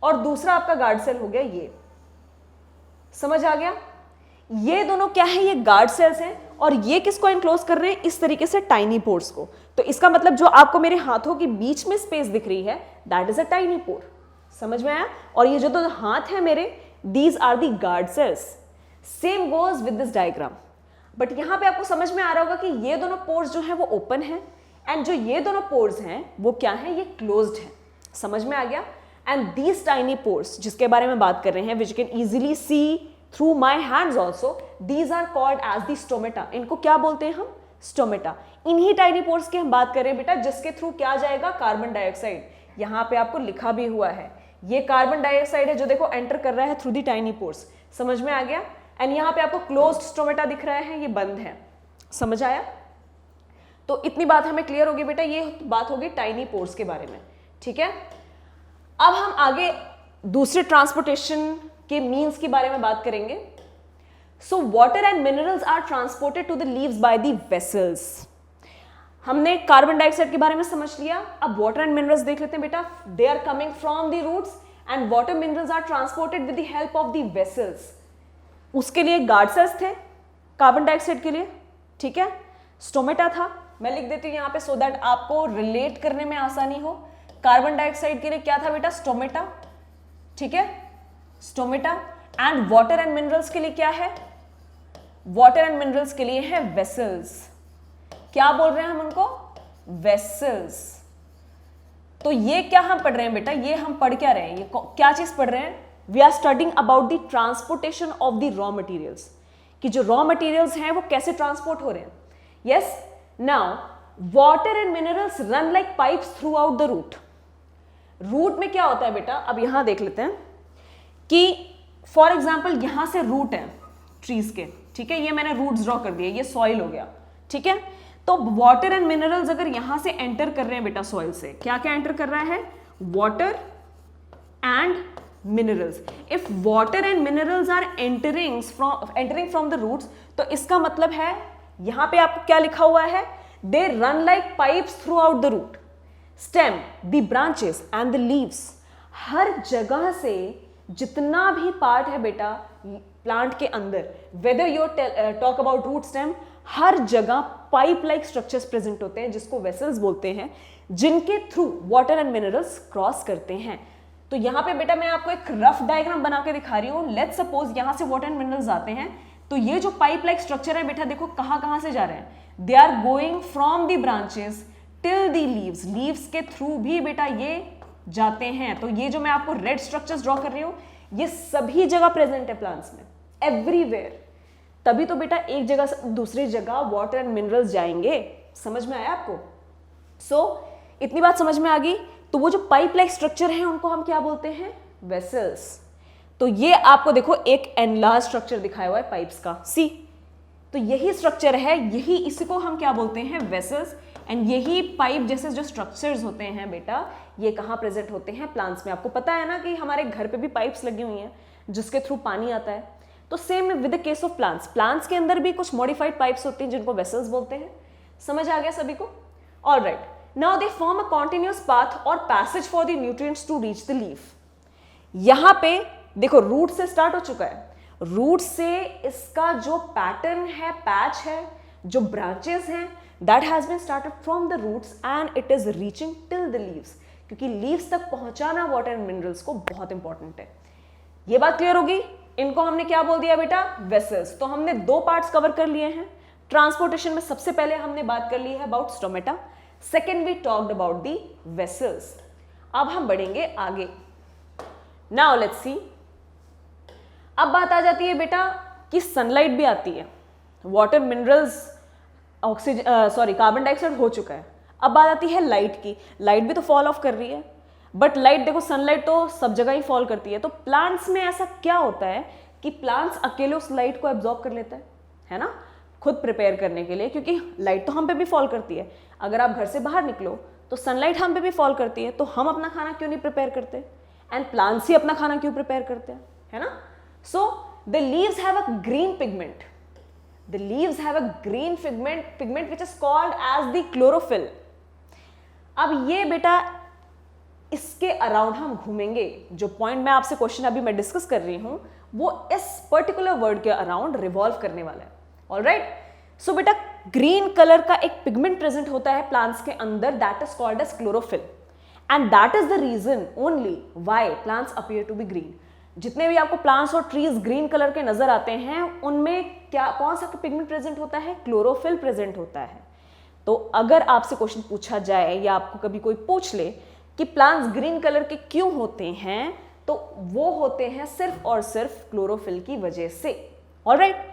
और दूसरा आपका गार्ड सेल हो गया ये. समझ आ गया? ये दोनों क्या है? ये गार्ड सेल्स हैं. और ये किसको एनक्लोज कर रहे हैं? इस तरीके से टाइनी पोर्स को. तो इसका मतलब जो आपको मेरे हाथों के बीच में स्पेस दिख रही है दैट इज अ टाइनी पोर. समझ में आया? और ये जो दो हाथ है मेरे, these are the guard cells. Same goes with this diagram. But यहां पे आपको समझ में आ रहा होगा कि ये दोनों पोर्स जो है वो ओपन है, एंड जो ये दोनों पोर्स हैं वो क्या है? ये क्लोज्ड है. समझ में आ गया? एंड दीज टाइनी पोर्स जिसके बारे में बात कर रहे हैं, which can easily see through my hands also, these are called as the stomata. इनको क्या बोलते हैं हम? स्टोमेटा. इन्हीं टाइनी पोर्स की हम बात कर रहे हैं बेटा जिसके थ्रू क्या जाएगा? Carbon dioxide. यहां पे आपको लिखा भी हुआ है ये कार्बन डाइऑक्साइड है जो देखो एंटर कर रहा है थ्रू दी टाइनी पोर्स. समझ में आ गया? एंड यहां पे आपको क्लोज्ड स्टोमेटा दिख रहा है, ये बंद है. समझ आया? तो इतनी बात हमें क्लियर होगी बेटा. ये बात होगी टाइनी पोर्स के बारे में. ठीक है. अब हम आगे दूसरे ट्रांसपोर्टेशन के मीन्स के बारे में बात करेंगे. So water and minerals are transported to the leaves by the vessels. हमने कार्बन डाइऑक्साइड के बारे में समझ लिया. अब वाटर एंड मिनरल्स देख लेते हैं बेटा. They are coming from the roots and water minerals are transported with the help of the vessels. उसके लिए गार्ड सेल्स थे कार्बन डाइऑक्साइड के लिए. ठीक है. स्टोमेटा था मैं लिख देती हूँ यहाँ पे सो दैट आपको रिलेट करने में आसानी हो। कार्बन डाइऑक्साइड के लिए क्या था बेटा? स्टोमेटा, ठीक है, stomata. And water and minerals के लिए क्या है? वाटर एंड मिनरल्स के लिए है वेसल्स। क्या बोल रहे हैं हम उनको? वेसल्स। तो ये क्या हम पढ़ रहे हैं बेटा? ये हम पढ़ क्या रहे हैं? ये क्या चीज पढ़ रहे हैं? We are studying about the transportation of the raw materials, कि जो रॉ मटेरियल्स हैं वो कैसे ट्रांसपोर्ट हो रहे हैं। Yes, now water and minerals run like pipes throughout the root. Root में क्या होता है बेटा? अब यहां देख लेते हैं कि फॉर एग्जाम्पल यहां से रूट है ट्रीज के, ठीक है, ये मैंने रूट्स ड्रॉ कर दिए, ये सॉइल हो गया, ठीक है। तो वाटर एंड मिनरल्स अगर यहां से एंटर कर रहे हैं बेटा सॉइल से, क्या क्या एंटर कर रहा है? Water and minerals. If water and minerals are entering from the roots, तो इसका मतलब है यहां पे आपको क्या लिखा हुआ है? They run like pipes throughout the root, stem, the branches and the leaves. हर जगह से जितना भी पार्ट है बेटा प्लांट के अंदर, whether you talk about root, stem, हर जगह पाइप लाइक स्ट्रक्चर्स प्रेजेंट होते हैं जिसको वेसल्स बोलते हैं, जिनके through water and minerals cross करते हैं। तो यहां पे बेटा मैं आपको एक रफ डायग्राम बना के दिखा रही हूं। लेट्स सपोज यहां से वाटर एंड मिनरल्स आते हैं, तो ये जो पाइप लाइक स्ट्रक्चर है बेटा देखो कहां से जा रहे हैं? They are going from the branches till the leaves. Leaves के थ्रू भी बेटा ये जाते हैं। तो ये जो मैं आपको रेड स्ट्रक्चर्स ड्रॉ कर रही हूं, ये सभी जगह प्रेजेंट है प्लांट्स में, एवरीवेयर। तभी तो बेटा एक जगह से दूसरी जगह वाटर एंड मिनरल्स जाएंगे। समझ में आया आपको? सो इतनी बात समझ में आ गई। तो वो जो पाइप लाइक स्ट्रक्चर है उनको हम क्या बोलते हैं? वेसल्स। तो ये आपको देखो एक एनलार्ज स्ट्रक्चर दिखाया हुआ है पाइप्स का, सी। तो यही स्ट्रक्चर है, यही इसी को हम क्या बोलते हैं? वेसल्स। एंड यही पाइप जैसे जो स्ट्रक्चर्स होते हैं बेटा, ये कहाँ प्रेजेंट होते हैं? प्लांट्स में। आपको पता है ना कि हमारे घर पे भी पाइप्स लगी हुई हैं जिसके थ्रू पानी आता है। तो same with the case of plants, plants के अंदर भी कुछ मॉडिफाइड पाइप्स होती हैं जिनको वेसल्स बोलते हैं। समझ आ गया सभी को? Alright, now they form a continuous path और passage for the nutrients to reach the leaf. यहां पे देखो रूट से स्टार्ट हो चुका है। रूट से इसका जो पैटर्न है, पैच है, जो ब्रांचेस हैं, that has been started from the roots and it is reaching till the leaves. क्योंकि लीव्स तक पहुंचाना वाटर एंड मिनरल्स को बहुत इंपॉर्टेंट है। ये बात क्लियर होगी? इनको हमने क्या बोल दिया बेटा? वेसल्स। तो हमने दो पार्ट्स कवर कर लिए हैं। ट्रांसपोर्टेशन में सबसे पहले हमने बात कर ली है about stomata, second we talked about the vessels. अब हम बढ़ेंगे आगे। नाउ लेट्स सी, अब बात आ जाती है बेटा कि सनलाइट भी आती है, water minerals oxygen carbon dioxide हो चुका है। अब बात आती है लाइट की। लाइट भी तो फॉल ऑफ कर रही है, बट लाइट देखो सनलाइट तो सब जगह ही फॉल करती है। तो प्लांट्स में ऐसा क्या होता है कि प्लांट्स अकेले उस लाइट को एब्जॉर्ब कर लेते हैं, है ना, खुद प्रिपेयर करने के लिए, क्योंकि लाइट तो हम पे भी फॉल करती है। अगर आप घर से बाहर निकलो तो सनलाइट हम पे भी फॉल करती है, तो हम अपना खाना क्यों नहीं प्रिपेयर करते? एंड प्लांट्स ही अपना खाना क्यों प्रिपेयर करते हैं, है ना? So the leaves have a green pigment. The leaves have a green pigment which is called as the chlorophyll. अब ये बेटा इसके अराउंड हम घूमेंगे। जो पॉइंट मैं आपसे क्वेश्चन अभी मैं डिस्कस कर रही हूं वो इस पर्टिकुलर वर्ड के अराउंड रिवॉल्व करने वाला है। ऑलराइट, सो बेटा ग्रीन कलर का एक पिगमेंट प्रेजेंट होता है प्लांट्स के अंदर, that is called as chlorophyll, and that is the reason only why plants appear to be green. जितने भी आपको प्लांट्स और ट्रीज ग्रीन कलर के नजर आते हैं उनमें क्या कौन सा पिगमेंट प्रेजेंट होता है? क्लोरोफिल प्रेजेंट होता है। तो अगर आपसे क्वेश्चन पूछा जाए या आपको कभी कोई पूछ ले कि प्लांट्स ग्रीन कलर के क्यों होते हैं, तो वो होते हैं सिर्फ और सिर्फ क्लोरोफिल की वजह से। ऑलराइट,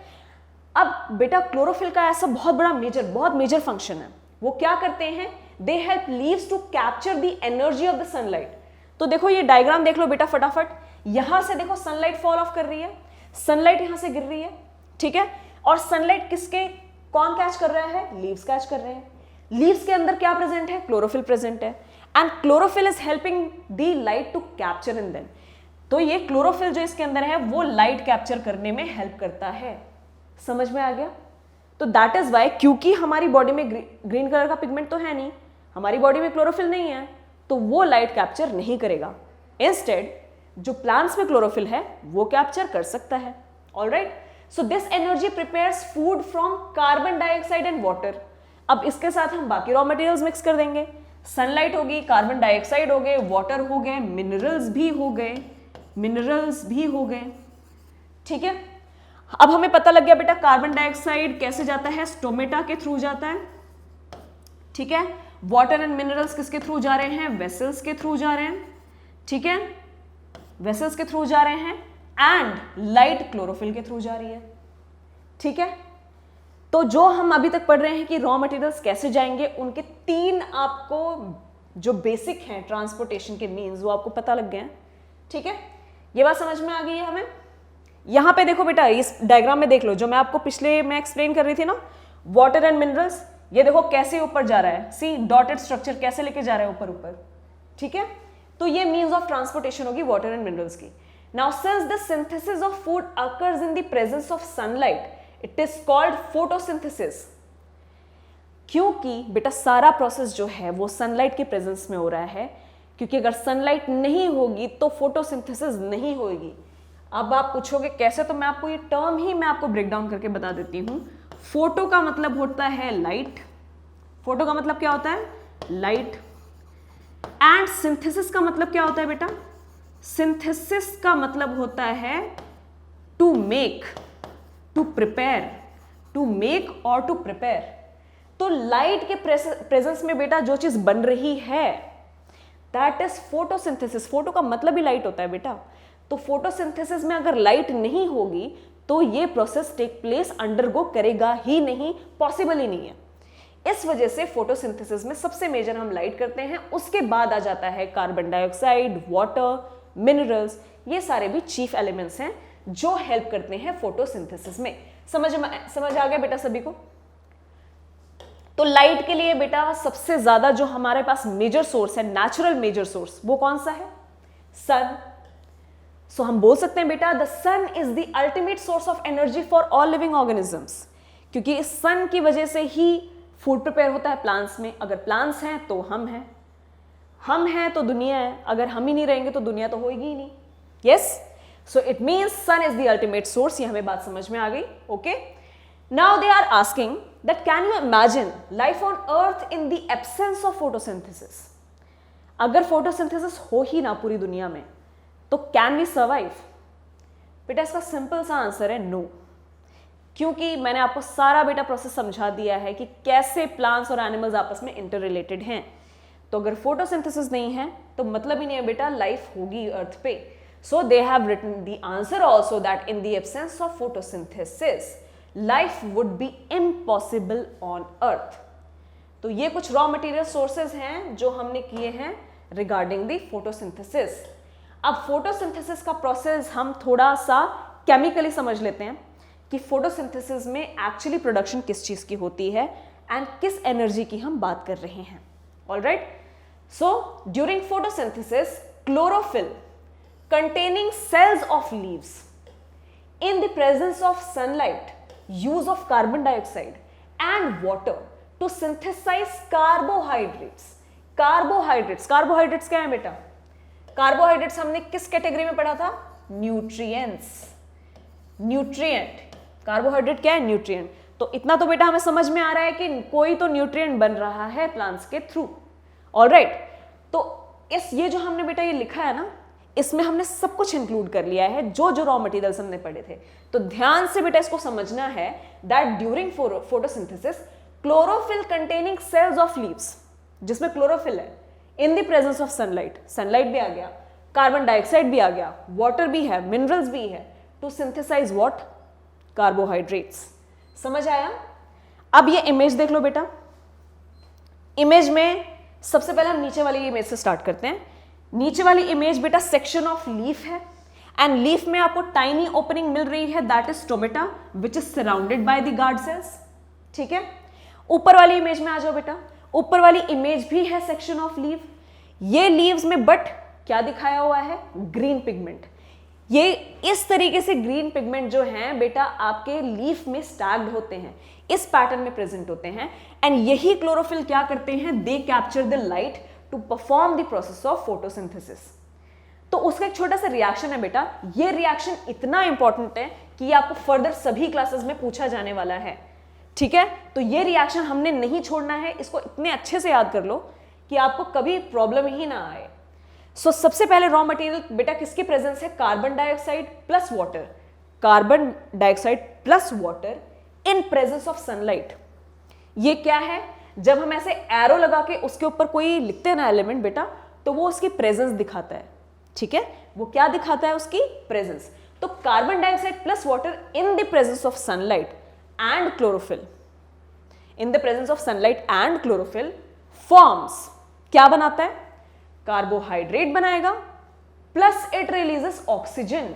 अब बेटा क्लोरोफिल का ऐसा बहुत मेजर फंक्शन है। वो क्या करते हैं? They help leaves to capture the energy of the sunlight. तो देखो ये डायग्राम देख लो बेटा फटाफट। यहां से देखो सनलाइट फॉल ऑफ कर रही है, सनलाइट यहां से गिर रही है, ठीक है, और सनलाइट किसके कौन कैच कर रहा है? लीव्स कैच कर रहे हैं। लीव्स के अंदर क्या प्रेजेंट है? क्लोरोफिल प्रेजेंट है, and chlorophyll is helping the light to capture in them. तो ये क्लोरोफिल जो इसके अंदर है वो लाइट कैप्चर करने में हेल्प करता है। समझ में आ गया? तो दैट इज वाई, क्योंकि हमारी बॉडी में ग्रीन कलर का पिगमेंट तो है नहीं, हमारी बॉडी में क्लोरोफिल नहीं है, तो वो लाइट कैप्चर नहीं करेगा। इंस्टेड जो प्लांट्स में क्लोरोफिल है वो कैप्चर कर सकता है। Alright, so this energy prepares food from carbon dioxide and water अब इसके साथ हम बाकी रॉ मटेरियल्स मिक्स कर देंगे, सनलाइट होगी, कार्बन डाइऑक्साइड हो गए, वाटर हो गए, मिनरल्स भी हो गए, ठीक है। अब हमें पता लग गया बेटा कार्बन डाइऑक्साइड कैसे जाता है, स्टोमेटा के थ्रू जाता है, ठीक है। वाटर एंड मिनरल्स किसके थ्रू जा रहे हैं, वेसल्स के थ्रू जा रहे हैं, ठीक है, वेसल्स के थ्रू जा रहे हैं, एंड लाइट क्लोरोफिल के थ्रू जा रही है, ठीक है। तो जो हम अभी तक पढ़ रहे हैं कि रॉ मटेरियल्स कैसे जाएंगे, उनके 3 आपको जो बेसिक हैं ट्रांसपोर्टेशन के मीन्स वो आपको पता लग गए हैं, ठीक है। ये बात समझ में आ गई है हमें। यहां पे देखो बेटा, इस डायग्राम में देख लो, जो मैं आपको पिछले में एक्सप्लेन कर रही थी ना, वाटर एंड मिनरल्स, ये देखो कैसे ऊपर जा रहा है, सी डॉटेड स्ट्रक्चर कैसे लेके जा रहा है ऊपर ऊपर, ठीक है। तो ये मीन्स ऑफ ट्रांसपोर्टेशन होगी वाटर एंड मिनरल्स की। Now since the synthesis of food occurs in the presence of sunlight, it is called photosynthesis. क्योंकि बेटा सारा प्रोसेस जो है वो सनलाइट के प्रेजेंस में हो रहा है, क्योंकि अगर सनलाइट नहीं होगी तो फोटोसिंथेसिस नहीं होगी। अब आप पूछोगे कैसे, तो मैं आपको ये टर्म ही मैं आपको ब्रेक डाउन करके बता देती हूं। फोटो का मतलब होता है लाइट, फोटो का मतलब क्या होता है, लाइट, एंड सिंथेसिस का मतलब क्या होता है बेटा, सिंथेसिस का मतलब होता है to make, to prepare, to make और टू प्रिपेयर। तो लाइट के प्रेजेंस में बेटा जो चीज बन रही है दैट इज फोटोसिंथेसिस। फोटो का मतलब ही लाइट होता है बेटा। तो फोटोसिंथेसिस में अगर लाइट नहीं होगी तो ये प्रोसेस टेक प्लेस अंडरगो करेगा ही नहीं, पॉसिबल ही नहीं है। इस वजह से फोटोसिंथेसिस में सबसे मेजर हम लाइट करते हैं, उसके बाद आ जाता है कार्बन डाइऑक्साइड, वाटर, मिनरल्स, ये सारे भी चीफ एलिमेंट्स हैं जो हेल्प करते हैं फोटोसिंथेसिस में। समझ आ गया बेटा सभी को। तो लाइट के लिए बेटा सबसे ज्यादा जो हमारे पास मेजर सोर्स है, नेचुरल मेजर सोर्स, वो कौन सा है, सन। सो हम बोल सकते हैं बेटा the sun is the ultimate source of energy for all living organisms, क्योंकि इस सन की वजह से ही फूड प्रिपेयर होता है प्लांट्स में। अगर प्लांट्स हैं तो हम हैं तो दुनिया है, अगर हम ही नहीं रहेंगे तो दुनिया तो होगी ही नहीं। Yes, so it means sun is the ultimate source. ये हमें बात समझ में आ गई। Okay, now they are asking that can you imagine life on earth in the absence of photosynthesis. अगर फोटोसिंथेसिस हो ही ना पूरी दुनिया में तो कैन वी सर्वाइव? बेटा इसका सिंपल सा आंसर है नो, क्योंकि मैंने आपको सारा बेटा प्रोसेस समझा दिया है कि कैसे प्लांट्स और एनिमल्स आपस में इंटर रिलेटेड हैं। तो अगर फोटोसिंथेसिस नहीं है तो मतलब ही नहीं है बेटा लाइफ होगी अर्थ पे। So they have written the answer also that in the absence of photosynthesis life would be impossible on earth. तो ये कुछ रॉ मटेरियल सोर्सेज हैं जो हमने किए हैं रिगार्डिंग द फोटोसिंथेसिस। अब फोटोसिंथेसिस का प्रोसेस हम थोड़ा सा केमिकली समझ लेते हैं कि फोटोसिंथेसिस में एक्चुअली प्रोडक्शन किस चीज की होती है एंड किस एनर्जी की हम बात कर रहे हैं। Alright, so during photosynthesis chlorophyll containing cells of leaves in the presence of sunlight use of carbon dioxide and water to synthesize carbohydrates। Carbohydrates क्या है बेटा? कार्बोहाइड्रेट्स हमने किस कैटेगरी में पढ़ा था? न्यूट्रिएंट्स। न्यूट्रिएंट, कार्बोहाइड्रेट क्या है? न्यूट्रिएंट। तो इतना तो बेटा हमें समझ में आ रहा है कि कोई तो न्यूट्रिएंट बन रहा है प्लांट्स के थ्रू। ऑलराइट, तो ये जो हमने बेटा ये लिखा है ना, इसमें हमने सब कुछ इंक्लूड कर लिया है जो जो रॉ मटेरियल्स हमने पढ़े थे। तो ध्यान से बेटा इसको समझना है that during photosynthesis chlorophyll containing cells of leaves, जिसमें क्लोरोफिल है, in the presence of sunlight भी आ गया, कार्बन डाइऑक्साइड भी आ गया, वाटर भी है, मिनरल्स भी है, टू सिंथेसाइज व्हाट? कार्बोहाइड्रेट्स। समझ आया? अब ये इमेज देख लो बेटा। इमेज में सबसे पहले हम नीचे वाली इमेज से स्टार्ट करते हैं। नीचे वाली इमेज बेटा सेक्शन ऑफ लीफ है एंड लीफ में आपको टाइनी ओपनिंग मिल रही है, that is stomata which is surrounded by the guard sales. ठीक है, ऊपर वाली इमेज में आ जाओ बेटा। ऊपर वाली इमेज भी है सेक्शन ऑफ लीव। ये लीव्स में बट क्या दिखाया हुआ है? Green pigment. ये इस तरीके से ग्रीन पिगमेंट जो हैं बेटा आपके लीफ में स्टैग्ड होते हैं, इस पैटर्न में प्रेजेंट होते हैं एंड यही क्लोरोफिल क्या करते हैं? They capture the light to perform the process of photosynthesis. तो उसका एक छोटा सा रिएक्शन है बेटा। ये रिएक्शन इतना इंपॉर्टेंट है कि आपको फर्दर सभी क्लासेस में पूछा जाने वाला है। ठीक है, तो ये रिएक्शन हमने नहीं छोड़ना है, इसको इतने अच्छे से याद कर लो कि आपको कभी प्रॉब्लम ही ना आए। सो सबसे पहले रॉ मटेरियल बेटा किसके प्रेजेंस है, carbon dioxide plus water, carbon dioxide plus water in presence of sunlight. ये क्या है, जब हम ऐसे एरो लगा के उसके ऊपर कोई लिखते हैं ना एलिमेंट बेटा, तो वो उसकी प्रेजेंस दिखाता है। ठीक है, वो क्या दिखाता है, उसकी प्रेजेंस। तो carbon dioxide plus water in the presence of sunlight and chlorophyll, in the presence of sunlight and chlorophyll forms, क्या बनाता है, कार्बोहाइड्रेट बनाएगा प्लस इट रिलीजेस ऑक्सीजन।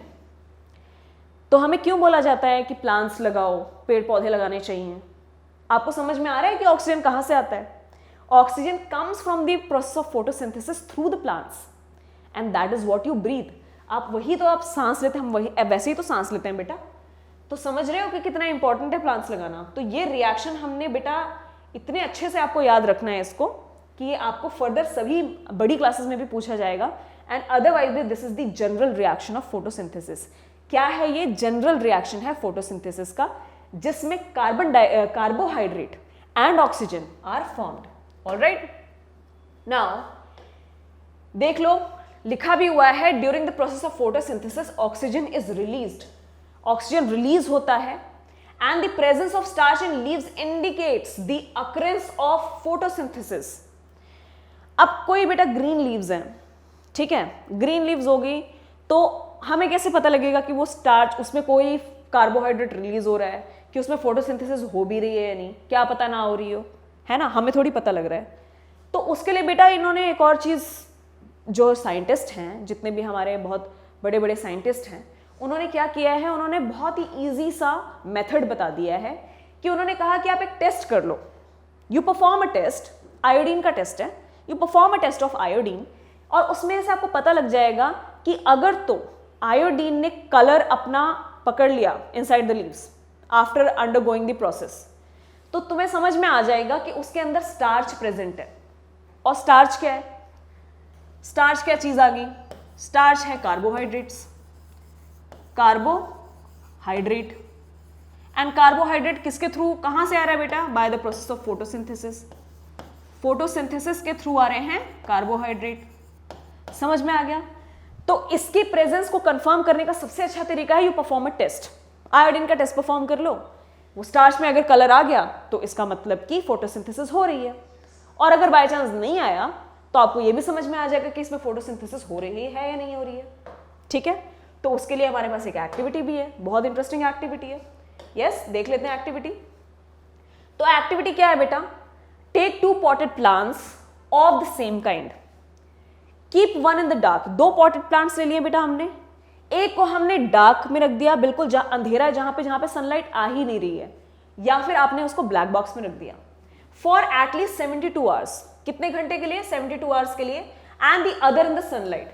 तो हमें क्यों बोला जाता है कि प्लांट्स लगाओ, पेड़ पौधे लगाने चाहिए। आपको समझ में आ रहा है कि ऑक्सीजन कहां से आता है, oxygen comes from the process of photosynthesis through the plants and that is what you breathe. आप वही तो आप सांस लेते हैं, हम वही वैसे ही तो सांस लेते हैं बेटा। तो समझ रहे हो कि कितना इंपॉर्टेंट है प्लांट्स लगाना। तो ये रिएक्शन हमने बेटा इतने अच्छे से आपको याद रखना है इसको, कि ये आपको फर्दर सभी बड़ी क्लासेस में भी पूछा जाएगा। And otherwise this is the general reaction of photosynthesis. क्या है ये, जनरल रिएक्शन है फोटोसिंथेसिस का, जिसमें carbohydrate and oxygen are formed. Alright, now देख लो, लिखा भी हुआ है during the process of photosynthesis oxygen is released, oxygen release होता है and the presence of starch in leaves indicates the occurrence of photosynthesis. अब कोई बेटा ग्रीन लीव्स हैं, ठीक है, ग्रीन लीव्स होगी तो हमें कैसे पता लगेगा कि वो स्टार्च, उसमें कोई कार्बोहाइड्रेट रिलीज हो रहा है, कि उसमें फोटोसिंथेसिस हो भी रही है या नहीं, क्या पता ना हो रही हो, है ना, हमें थोड़ी पता लग रहा है। तो उसके लिए बेटा इन्होंने एक और चीज़, जो साइंटिस्ट हैं, जितने भी हमारे बहुत बड़े बड़े साइंटिस्ट हैं, उन्होंने क्या किया है, उन्होंने बहुत ही ईजी सा मेथड बता दिया है कि उन्होंने कहा कि आप एक टेस्ट कर लो, you perform a test, iodine का टेस्ट है, you perform a test of iodine, और उसमें से आपको पता लग जाएगा कि अगर तो आयोडीन ने कलर अपना पकड़ लिया inside the leaves after undergoing the process, तो तुम्हें समझ में आ जाएगा कि उसके अंदर स्टार्च प्रेजेंट है। और स्टार्च क्या है, स्टार्च क्या चीज आ गई, स्टार्च है कार्बोहाइड्रेट्स, कार्बोहाइड्रेट, एंड कार्बोहाइड्रेट किसके थ्रू, कहां से आ रहा है बेटा, by the process of photosynthesis, photosynthesis के थ्रू आ रहे हैं कार्बोहाइड्रेट। समझ में आ गया। तो इसकी प्रेजेंस को कंफर्म करने का सबसे अच्छा तरीका है you perform a test, iodine का टेस्ट परफॉर्म कर लो, वो स्टार्च में अगर कलर आ गया तो इसका मतलब कि फोटोसिंथेसिस हो रही है, और अगर बाय चांस नहीं आया तो आपको ये भी समझ में आ जाएगा कि इसमें फोटोसिंथेसिस हो रही है या नहीं हो रही है। ठीक है, तो उसके लिए हमारे पास एक एक्टिविटी भी है, बहुत इंटरेस्टिंग एक्टिविटी है। यस, देख लेते हैं एक्टिविटी। तो एक्टिविटी क्या है बेटा, take 2 potted plants of the same kind, keep one in the dark. 2 potted plants ले लिए बेटा हमने, एक को हमने डार्क में रख दिया, बिल्कुल अंधेरा है, जहां पे सनलाइट आ ही नहीं रही है, या फिर आपने उसको ब्लैक बॉक्स में रख दिया फॉर एटलीस्ट 72 आवर्स, कितने घंटे के लिए, 72 आवर्स के लिए, and the other in the sunlight.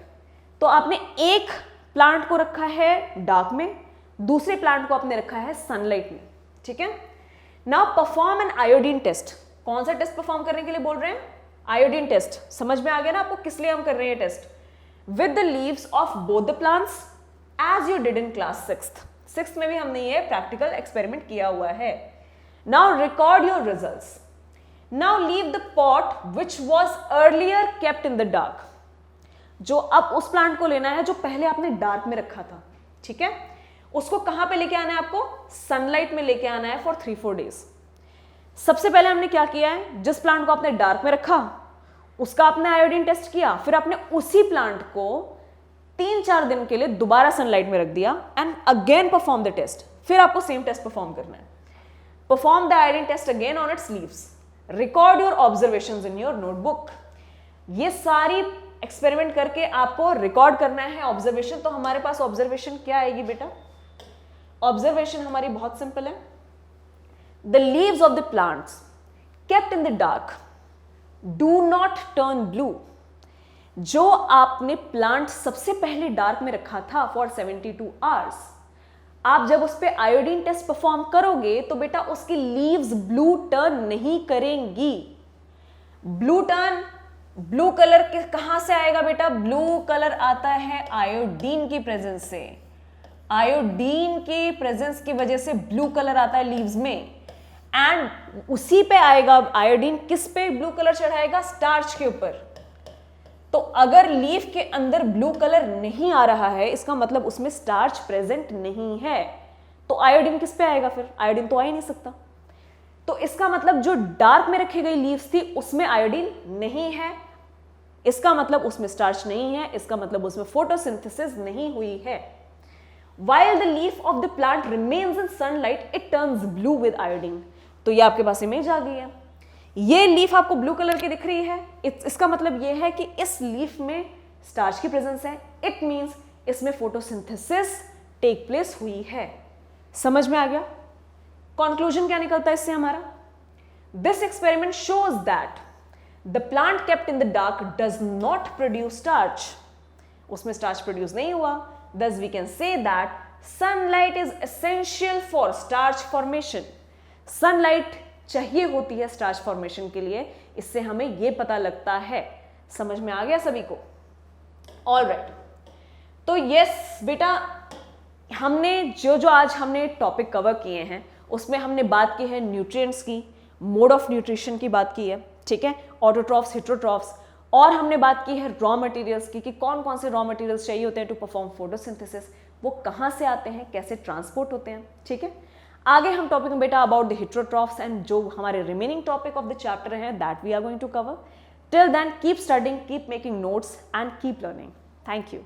तो आपने एक प्लांट को रखा है डार्क में, दूसरे प्लांट को आपने रखा है सनलाइट में। ठीक है, now perform an iodine test. कौन सा टेस्ट परफॉर्म करने के लिए बोल रहे हैं, आयोडीन टेस्ट। समझ में आ गया ना आपको किस लिए हम कर रहे हैं test, with the leaves of both the plants as you did in class 6th में भी हमने ये प्रैक्टिकल एक्सपेरिमेंट किया हुआ है। Now record your results. Now leave the pot which was earlier kept in the dark. जो अब उस प्लांट को लेना है जो पहले आपने डार्क में रखा था, ठीक है, उसको कहां पे लेके आना है, आपको सनलाइट में लेके आना है फॉर 3-4 डेज। सबसे पहले हमने क्या किया है, जिस प्लांट को आपने डार्क में रखा उसका आपने आयोडीन टेस्ट किया, फिर आपने उसी प्लांट को 3-4 दिन के लिए दोबारा सनलाइट में रख दिया and again perform the test. फिर आपको सेम टेस्ट परफॉर्म करना है, perform the iodine test again on its leaves, record your observations in your notebook. ये सारी एक्सपेरिमेंट करके आपको रिकॉर्ड करना है ऑब्जर्वेशन। तो हमारे पास ऑब्जर्वेशन क्या आएगी बेटा, ऑब्जर्वेशन हमारी बहुत सिंपल है, the leaves of the plants kept in the dark do not turn blue. जो आपने प्लांट सबसे पहले डार्क में रखा था फॉर 72 आवर्स, आप जब उस पर आयोडीन टेस्ट परफॉर्म करोगे तो बेटा उसकी लीव्स ब्लू टर्न नहीं करेंगी। ब्लू टर्न, ब्लू कलर कहां से आएगा बेटा, ब्लू कलर आता है आयोडीन की प्रेजेंस से। आयोडीन की प्रेजेंस की वजह से ब्लू कलर आता है लीव्स में, एंड उसी पे आएगा आयोडीन, किस पे ब्लू कलर चढ़ाएगा, स्टार्च के ऊपर। तो अगर लीफ के अंदर ब्लू कलर नहीं आ रहा है, इसका मतलब उसमें स्टार्च प्रेजेंट नहीं है, तो आयोडीन किस पे आएगा, फिर आयोडीन तो आ ही नहीं सकता। तो इसका मतलब जो डार्क में रखी गई लीव्स थी उसमें आयोडीन नहीं है, इसका मतलब उसमें स्टार्च नहीं है, इसका मतलब उसमें फोटोसिंथेसिस नहीं हुई है। While the leaf of the plant remains in sunlight, it turns blue with iodine. तो ये आपके पास इमेज आ गई है, ये लीफ आपको ब्लू कलर की दिख रही है, इसका मतलब ये है कि इस लीफ में स्टार्च की प्रेजेंस है, इट मींस इसमें फोटोसिंथेसिस टेक प्लेस हुई है। समझ में आ गया? कंक्लूजन क्या निकलता है इससे हमारा? This experiment shows that the plant kept in the dark does not produce starch, उसमें स्टार्च प्रोड्यूस नहीं हुआ। Thus we can say that sunlight is essential for starch formation. Sunlight चाहिए होती है स्टार्च फॉर्मेशन के लिए, इससे हमें यह पता लगता है। समझ में आ गया सभी को? ऑलराइट, तो यस बेटा, हमने जो आज हमने टॉपिक कवर किए हैं उसमें हमने बात की है न्यूट्रिएंट्स की, मोड ऑफ न्यूट्रिशन की बात की है, ठीक है, ऑटोट्रॉफ्स, हेटेरोट्रॉफ्स, और हमने बात की है रॉ मटेरियल्स की कि कौन कौन से रॉ मटेरियल्स चाहिए होते हैं टू परफॉर्म फोटोसिंथेसिस, वो कहाँ से आते हैं, कैसे ट्रांसपोर्ट होते हैं, ठीक है। आगे हम टॉपिक में बेटा अबाउट द हेटेरोट्रॉफ्स एंड जो हमारे remaining topic of the chapter है that we are going to cover. Till then keep studying, keep making notes and keep learning. Thank you.